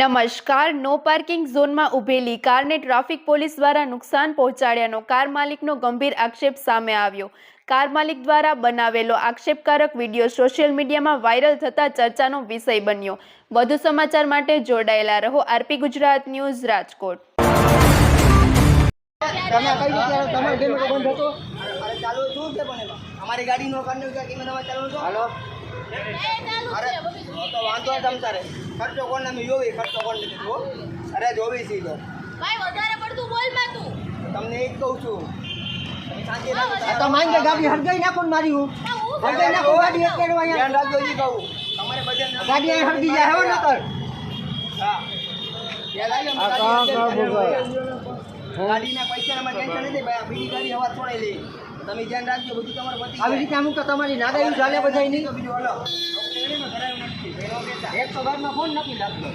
નમસ્કાર। No parking ઝોનમાં ઊભેલી કારને ટ્રાફિક પોલીસ દ્વારા નુકસાન પહોંચાડ્યાનો કાર માલિકનો ગંભીર આક્ષેપ સામે આવ્યો। કાર માલિક દ્વારા બનાવેલો આક્ષેપકારક વિડીયો સોશિયલ મીડિયામાં વાયરલ થતા ચર્ચાનો વિષય બન્યો। વધુ સમાચાર માટે જોડાયેલા રહો આરપી ગુજરાત ન્યૂઝ રાજકોટ। हमारी गाड़ी नो करने का कि मैं चलो तो हेलो अरे तो वांधो तम तारे खर्चो कोण में यो खर्चो कोण ले तो अरे जोवी सी तो भाई વધારે પડતું બોલ માં તું તમને એક કહું છું તમે સાંજે તો માંગ કે ગાડી હરગાઈ ના કોણ મારી હું હરગાઈ ના કોણ ગાડી એક કરવા અહીંયા ધ્યાન રાખજો જી કહું તમારે બજન ગાડી અહીં હરગી જાય હો નકર હા ये लाई हम गाड़ी ना पैसा में टेंशन नहीं भाई बीજી गाड़ी हवा છોડે લે તમે ધ્યાન રાખજો બધું તમારે પતી આવી રીતે અમુક તો તમારી નાગાઈ ચાલે બધાય નહીં બીજું હાલો 112 માં ફોન નથી લાગતો।